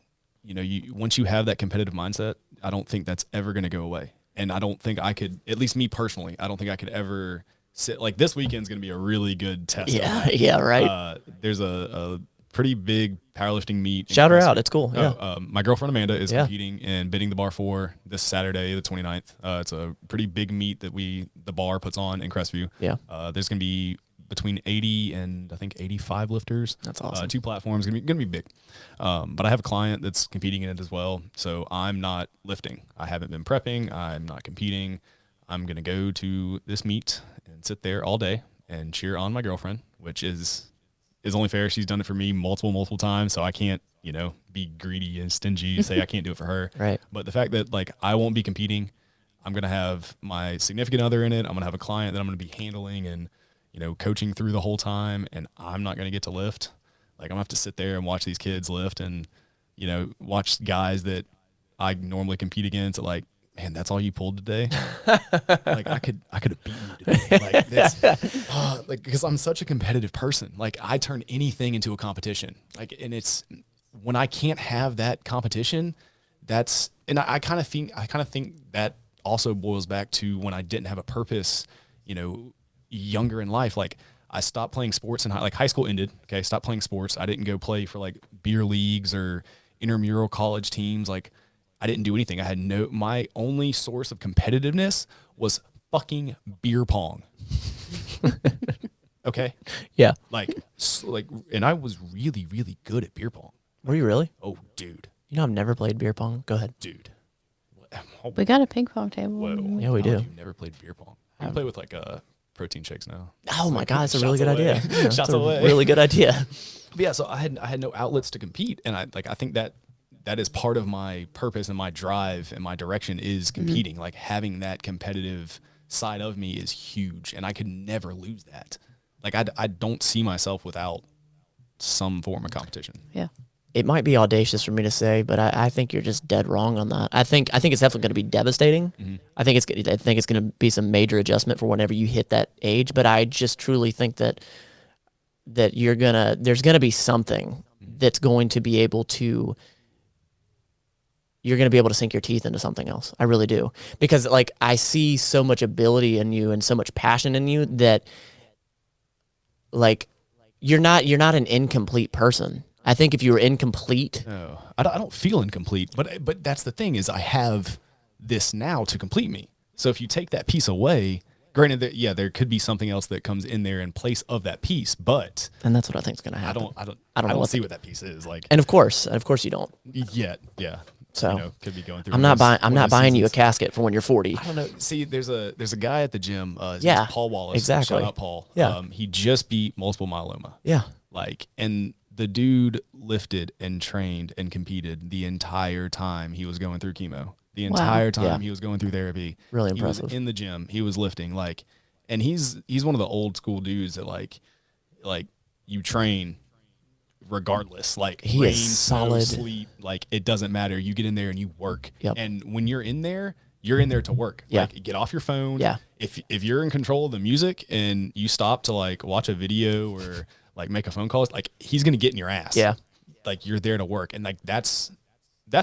Once you have that competitive mindset, I don't think that's ever going to go away. And I don't think I could, at least me personally, I don't think I could ever sit this weekend's going to be a really good test. Yeah, right. There's a pretty big powerlifting meet. Shout her out. It's cool. Yeah. My girlfriend Amanda is competing in Bending the Bar 4 this Saturday, the 29th. It's a pretty big meet that the bar puts on in Crestview. Yeah. There's going to be between 80 and I think 85 lifters. That's awesome. 2 platforms, gonna be big. But I have a client that's competing in it as well. So I'm not lifting. I haven't been prepping. I'm not competing. I'm going to go to this meet and sit there all day and cheer on my girlfriend, which is only fair. She's done it for me multiple times. So I can't, be greedy and stingy and say I can't do it for her. Right. But the fact that I won't be competing, I'm going to have my significant other in it. I'm going to have a client that I'm going to be handling and, coaching through the whole time, and I'm not going to get to lift. I'm going to have to sit there and watch these kids lift and, watch guys that I normally compete against man, that's all you pulled today. I could have beaten you today. Because I'm such a competitive person. I turn anything into a competition. And it's when I can't have that competition, I kind of think that also boils back to when I didn't have a purpose, younger in life. I stopped playing sports in high school ended. Okay. Stopped playing sports. I didn't go play for beer leagues or intramural college teams. I didn't do anything. I had my only source of competitiveness was fucking beer pong. Okay. Yeah. And I was really, really good at beer pong. Were you really? Oh, dude. I've never played beer pong. Go ahead. Dude. We got a ping pong table. Whoa. Yeah, we do. You've never played beer pong. I can play with like protein shakes now. Oh my God, that's a really Shots good away. idea. Yeah, Shots that's a away. really good idea. But yeah, so I had no outlets to compete, and I think that is part of my purpose and my drive and my direction is competing. Like having that competitive side of me is huge, and I could never lose that. Like I don't see myself without some form of competition. Yeah. It might be audacious for me to say, but I think you're just dead wrong on that. I think it's definitely going to be devastating. Mm-hmm. I think it's going to be some major adjustment for whenever you hit that age. But I just truly think that there's gonna be something that's going to be able to. You're going to be able to sink your teeth into something else. I really do, because like I see so much ability in you and so much passion in you that, like, you're not an incomplete person. I think if you were incomplete, No, I don't feel incomplete, but that's the thing is I have this now to complete me. So if you take that piece away, granted that there could be something else that comes in there in place of that piece, but and that's what I think is going to happen. I don't see what that piece is like. And of course you don't. Yet, yeah. So could be going through. I'm not buying you a casket for when you're 40. I don't know. See, there's a guy at the gym. His Yeah, name's Paul Wallace. exactly. Shout out Paul. Yeah. He just beat multiple myeloma. Yeah. And the dude lifted and trained and competed the entire time he was going through chemo. The entire time Yeah. he was going through therapy. Really He was impressive. in the gym. He was lifting and he's one of the old school dudes that like you train regardless. Like He rain, is snow, solid. sleet, like it doesn't matter. You get in there and you work. Yep. And when you're in there to work. Yeah. Like get off your phone. Yeah. If you're in control of the music and you stop to like watch a video or like make a phone call, like he's gonna get in your ass. Yeah. Like you're there to work, and like that's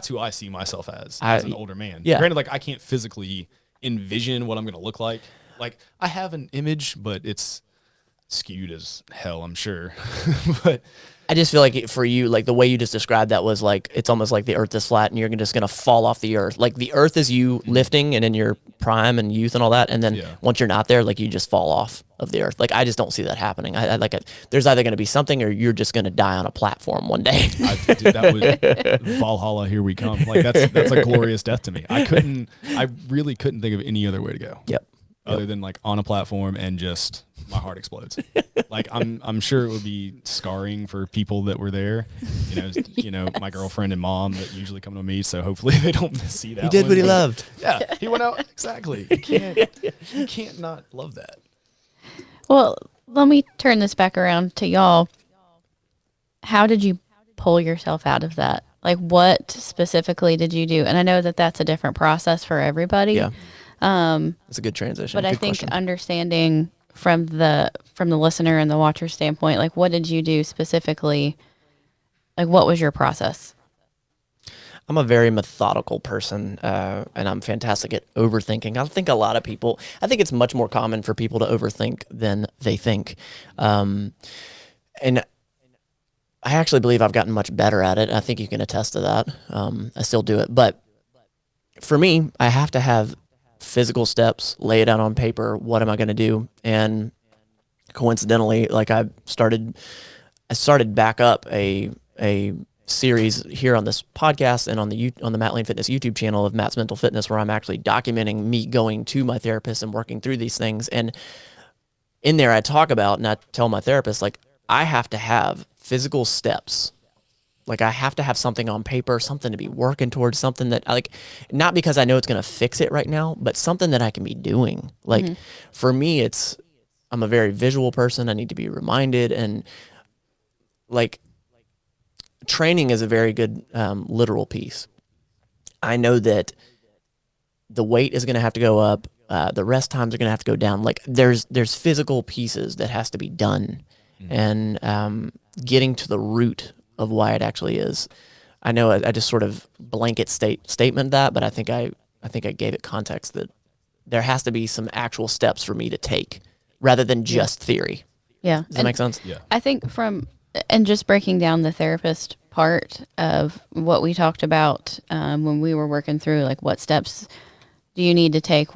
who I see myself as an older man. Yeah. Granted, like I can't physically envision what I'm gonna look like. Like I have an image, but it's skewed as hell, I'm sure. But I just feel like for you, like the way you just described that was like, it's almost like the earth is flat and you're just going to fall off the earth. Like the earth is you lifting and in your prime and youth and all that. And then once you're not there, like you just fall off of the earth. Like I just don't see that happening. There's either going to be something or you're just going to die on a platform one day. that was Valhalla, here we come. Like that's a glorious death to me. I really couldn't think of any other way to go. Yep. Other than like on a platform and just my heart explodes. Like I'm sure it would be scarring for people that were there. My girlfriend and mom that usually come to me. So hopefully they don't see that. He did what he loved. Yeah, he went out exactly. You can't not love that. Well, let me turn this back around to y'all. How did you pull yourself out of that? Like, what specifically did you do? And I know that that's a different process for everybody. Yeah. That's a good transition. But I Good think question. understanding from the listener and the watcher standpoint, like what did you do specifically? Like what was your process? I'm a very methodical person, and I'm fantastic at overthinking. I think I think it's much more common for people to overthink than they think. And I actually believe I've gotten much better at it. I think you can attest to that. I still do it. But for me, I have to have physical steps, lay it out on paper. What am I going to do? And coincidentally, like I started back up a series here on this podcast and on the Matt Lane Fitness YouTube channel of Matt's Mental Fitness, where I'm actually documenting me going to my therapist and working through these things. And in there, I talk about, and I tell my therapist, like, I have to have physical steps. Like I have to have something on paper, something to be working towards, something that not because I know it's going to fix it right now, but something that I can be doing. Like for me, I'm a very visual person. I need to be reminded, and like training is a very good literal piece. I know that the weight is going to have to go up. The rest times are going to have to go down. Like there's physical pieces that has to be done, and getting to the root of why it actually is. I know I just sort of blanket statement that, but I think I gave it context that there has to be some actual steps for me to take rather than just theory. Yeah. Does that make sense? Yeah. I think and just breaking down the therapist part of what we talked about when we were working through, like what steps do you need to take?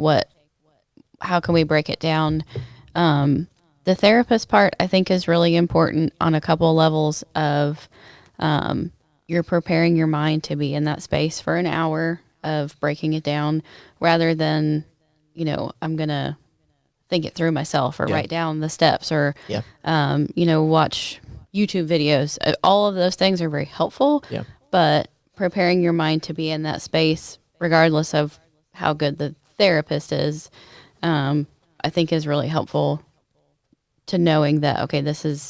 How can we break it down? The therapist part, I think, is really important on a couple levels of you're preparing your mind to be in that space for an hour of breaking it down rather than, I'm going to think it through myself or write down the steps or, watch YouTube videos. All of those things are very helpful, but preparing your mind to be in that space, regardless of how good the therapist is, I think is really helpful to knowing that, okay, this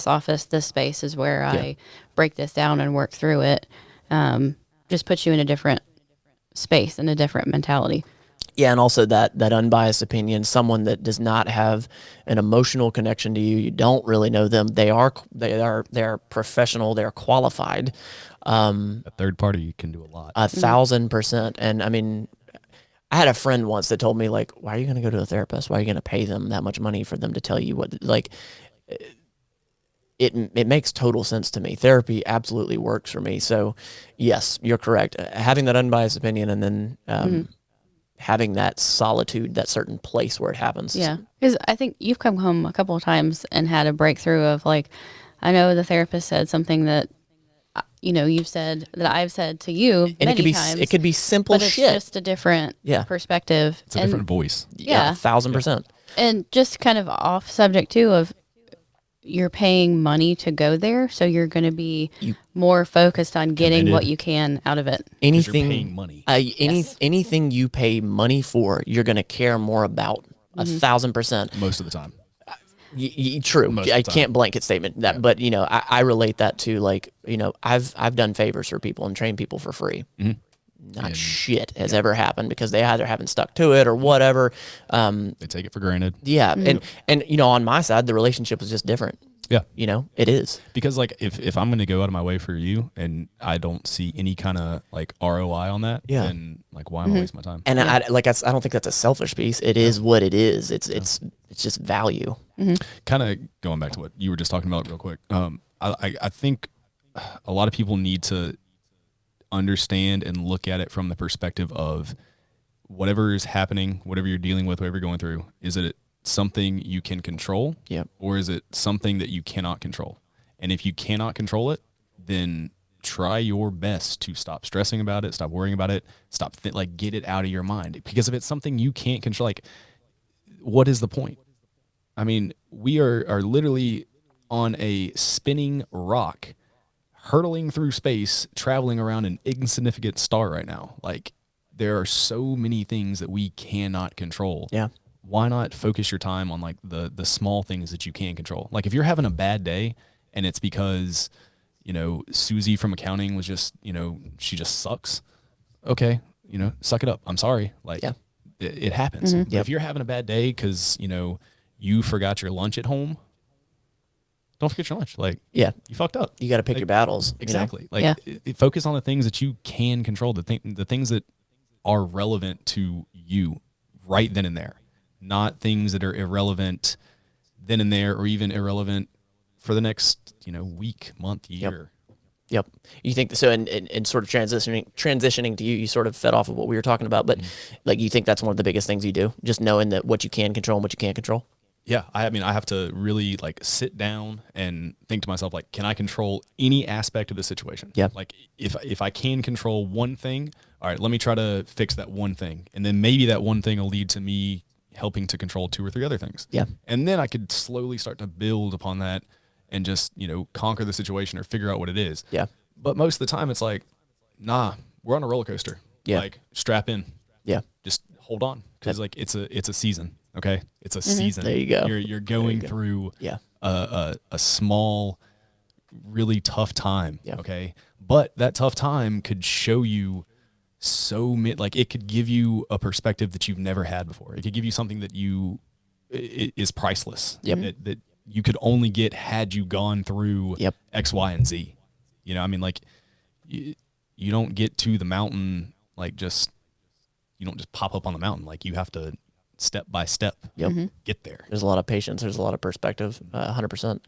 office, this space is where I break this down and work through it. Just puts you in a different space and a different mentality. Yeah, and also that unbiased opinion, someone that does not have an emotional connection to you, you don't really know them. They are professional, they're qualified. A third party can do a lot. 1,000%. And I mean, I had a friend once that told me, like, why are you going to go to a therapist? Why are you going to pay them that much money for them to tell you what, like, it makes total sense to me. Therapy absolutely works for me. So yes, you're correct. Having that unbiased opinion and then, having that solitude, that certain place where it happens. Yeah. Because I think you've come home a couple of times and had a breakthrough of, like, I know the therapist said something that, you've said that I've said to you and many times. It could be simple but it's shit. just a different perspective. It's a different voice. Yeah. 1,000%. And just kind of off subject too of, you're paying money to go there, so you're going to be more focused on getting what you can out of it. Anything, you're paying money. Anything you pay money for, you're going to care more about. 1,000%. Most of the time. True. I can't blanket statement that, but I relate that to, like, I've done favors for people and trained people for free. Not shit has ever happened because they either haven't stuck to it or whatever. They take it for granted. Yeah. And on my side, the relationship was just different. Yeah. It is. Because, like, if I'm going to go out of my way for you and I don't see any kind of, like, ROI on that, then, like, why am I wasting my time? And I don't think that's a selfish piece. It is what it is. It's just value. Kind of going back to what you were just talking about real quick. I think a lot of people need to understand and look at it from the perspective of whatever is happening, whatever you're dealing with, whatever you're going through. Is it something you can control? Or is it something that you cannot control? And if you cannot control it, then try your best to stop stressing about it, stop worrying about it, get it out of your mind. Because if it's something you can't control, like, what is the point? I mean, we are literally on a spinning rock, hurtling through space, traveling around an insignificant star right now. Like, there are so many things that we cannot control. Yeah. Why not focus your time on, like, the small things that you can control? Like, if you're having a bad day and it's because, Susie from accounting was just, she just sucks. Okay. Suck it up. I'm sorry. Like, it happens. If you're having a bad day because, you forgot your lunch at home, don't forget your lunch. Like, you fucked up. You got to pick your battles. Exactly. Like, focus on the things that you can control, the things that are relevant to you right then and there, not things that are irrelevant then and there, or even irrelevant for the next, week, month, year. Yep. You think so? And sort of transitioning to you sort of fed off of what we were talking about, but like, you think that's one of the biggest things you do, just knowing that what you can control and what you can't control. Yeah, I mean, I have to really, like, sit down and think to myself, like, can I control any aspect of the situation? Yeah. Like, if I can control one thing, all right, let me try to fix that one thing. And then maybe that one thing will lead to me helping to control 2 or 3 other things. Yeah. And then I could slowly start to build upon that and just, conquer the situation or figure out what it is. Yeah. But most of the time it's like, nah, we're on a roller coaster. Yeah. Like, strap in. Yeah. Just hold on. Because, like, it's a season. Okay, it's a season. There you go. You're going through a small, really tough time. Yeah. Okay, but that tough time could show you like, it could give you a perspective that you've never had before. It could give you something that is priceless. That you could only get had you gone through X, Y, and Z. I mean, like, you don't get to the mountain like you don't just pop up on the mountain. Like, you have to step by step get there. There's a lot of patience. There's a lot of perspective, 100%.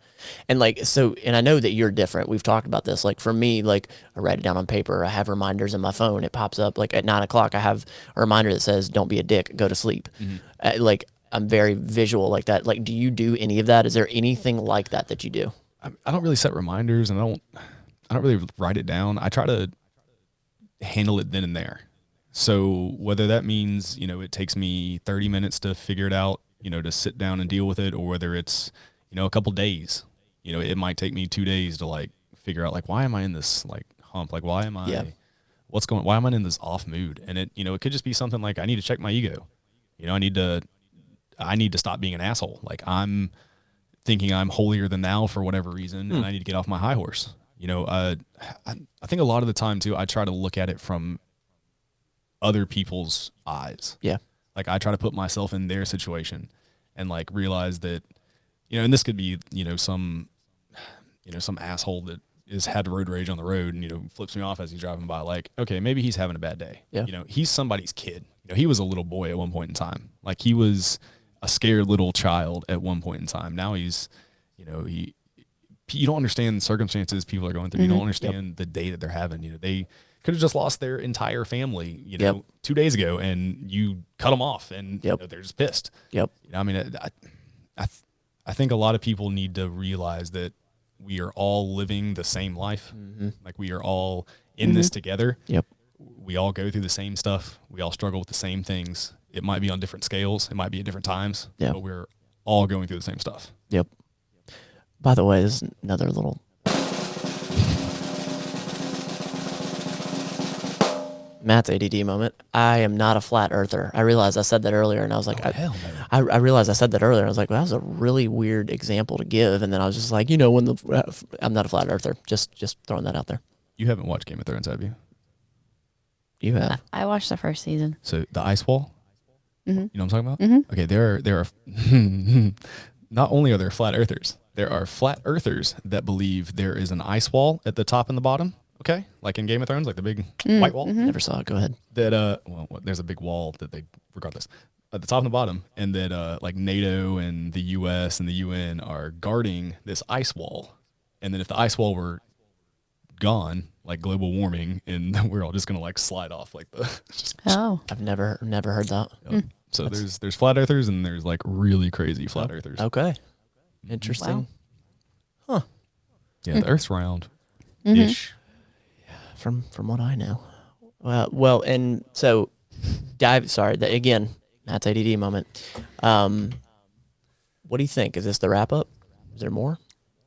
And like, so, and I know that you're different. We've talked about this. Like, for me, like, I write it down on paper. I have reminders in my phone. It pops up like at 9:00. I have a reminder that says, don't be a dick, go to sleep. Like, I'm very visual like that. Like, do you do any of that? Is there anything like that you do? I don't really set reminders, and I don't really write it down. I try to handle it then and there. So whether that means, it takes me 30 minutes to figure it out, to sit down and deal with it, or whether it's, a couple days, it might take me 2 days to like figure out like, why am I in this like hump? Like, why am I, why am I in this off mood? And it, it could just be something like, I need to check my ego. I need to stop being an asshole. Like I'm thinking I'm holier than thou for whatever reason. And I need to get off my high horse. I think a lot of the time too, I try to look at it from other people's eyes. Yeah. Like I try to put myself in their situation and like realize that, and this could be, some asshole that has had road rage on the road and, flips me off as he's driving by. Like, okay, maybe he's having a bad day. Yeah. He's somebody's kid. He was a little boy at one point in time. Like he was a scared little child at one point in time. Now he's, you don't understand the circumstances people are going through. You don't understand the day that they're having. They could have just lost their entire family, 2 days ago, and you cut them off, and they're just pissed. Yep. I mean, I think a lot of people need to realize that we are all living the same life. Like we are all in this together. Yep. We all go through the same stuff. We all struggle with the same things. It might be on different scales. It might be at different times. Yeah. But we're all going through the same stuff. Yep. By the way, this is another little Matt's ADD moment. I am not a flat earther. I realized I said that earlier, and I was like, hell no. I realized I said that earlier. I was like, well, that was a really weird example to give. And then I was just like, when I'm not a flat earther. Just throwing that out there. You haven't watched Game of Thrones, have you? You have. I watched the first season. So the ice wall. You know what I'm talking about? Okay, there are not only are there flat earthers, there are flat earthers that believe there is an ice wall at the top and the bottom. Okay, like in Game of Thrones, like the big white wall. Never saw it. Go ahead. That there's a big wall that they, regardless, at the top and the bottom, and that like NATO and the U.S. and the UN are guarding this ice wall, and then if the ice wall were gone, like global warming, and we're all just gonna like slide off like the. I've never heard that. Yep. So there's flat earthers and there's like really crazy flat earthers. Okay, interesting. Wow. Huh? Yeah, the Earth's round. Ish. From what I know. Well, and so again, that's ADD moment. What do you think? Is this the wrap up? Is there more?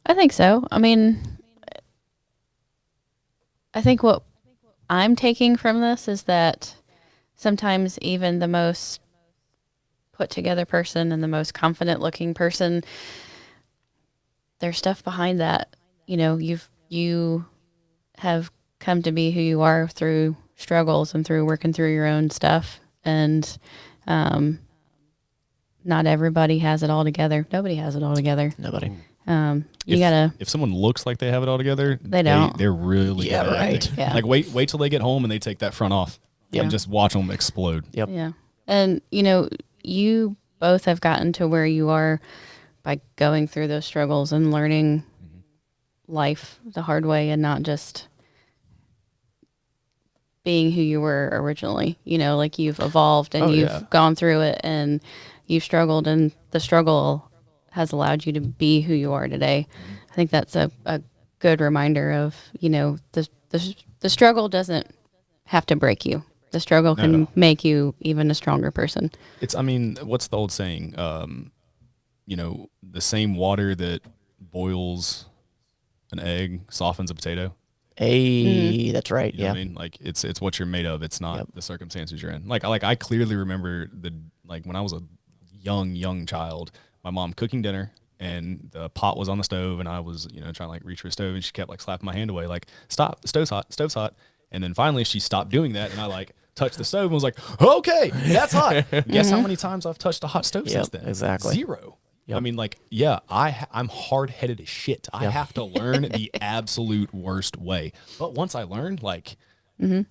I think so. I mean, I think what I'm taking from this is that sometimes even the most put together person and the most confident looking person, there's stuff behind that. You have come to be who you are through struggles and through working through your own stuff. And not everybody has it all together. Nobody has it all together. Nobody. If someone looks like they have it all together, they don't. They're really good at right. acting. Yeah. Like wait till they get home and they take that front off and just watch them explode. Yep. Yeah. And you both have gotten to where you are by going through those struggles and learning life the hard way and not just being who you were originally. Like you've evolved and you've gone through it and you've struggled, and the struggle has allowed you to be who you are today. I think that's a good reminder of, the struggle doesn't have to break you. The struggle can make you even a stronger person. What's the old saying? The same water that boils an egg softens a potato. Hey, that's right. You know what I mean? Like it's what you're made of. It's not the circumstances you're in. Like I clearly remember when I was a young child, my mom cooking dinner and the pot was on the stove and I was, trying to like reach for a stove and she kept like slapping my hand away, like, stop, the stove's hot. And then finally she stopped doing that and I like touched the stove and was like, okay, that's hot. Guess how many times I've touched a hot stove since then? Exactly. 0. Yep. I mean, like, I'm hard-headed as shit. I have to learn the absolute worst way. But once I learn, like,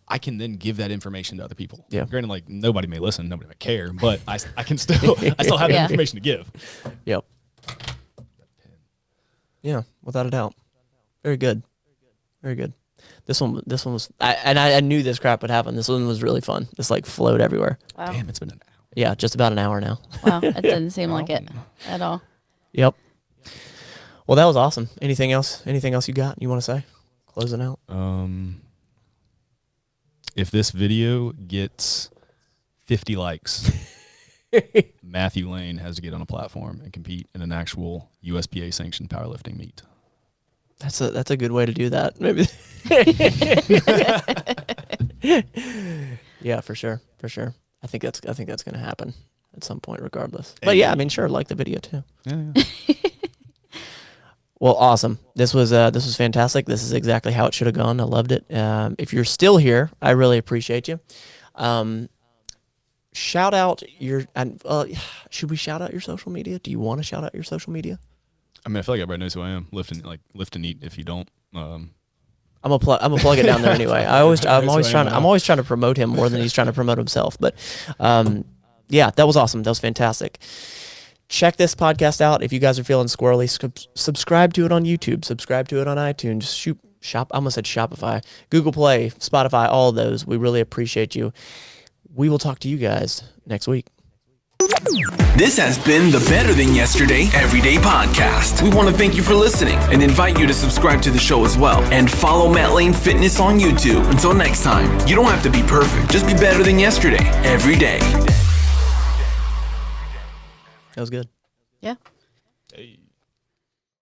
I can then give that information to other people. Yeah. Granted, like, nobody may listen, nobody may care, but I can still, I still have the information to give. Yep. Yeah, without a doubt. Very good. Very good. This one was, I knew this crap would happen. This one was really fun. This like flowed everywhere. Wow. Damn, it's been an hour. Yeah, just about an hour now. Wow, it didn't seem like it at all. Yep. Well, that was awesome. Anything else? Anything else you got? You want to say? Closing out. if this video gets 50 likes, Matthew Lane has to get on a platform and compete in an actual USPA sanctioned powerlifting meet. That's a good way to do that. Maybe. Yeah, for sure. I think that's going to happen at some point, regardless. But yeah, I mean, sure, like the video too. Yeah. Well, awesome. This was fantastic. This is exactly how it should have gone. I loved it. If you're still here, I really appreciate you. Shout out your. Should we shout out your social media? Do you want to shout out your social media? I mean, I feel like everybody knows who I am. Lift and eat. If you don't, I'm gonna plug it down there anyway. I'm always trying to promote him more than he's trying to promote himself. But yeah, that was awesome. That was fantastic. Check this podcast out if you guys are feeling squirrely. Subscribe to it on YouTube. Subscribe to it on iTunes. I almost said Shopify, Google Play, Spotify, all of those. We really appreciate you. We will talk to you guys next week. This has been the Better Than Yesterday Everyday Podcast. We want to thank you for listening and invite you to subscribe to the show as well. And follow Matt Lane Fitness on YouTube. Until next time, you don't have to be perfect. Just be better than yesterday every day. That was good. Yeah. Hey.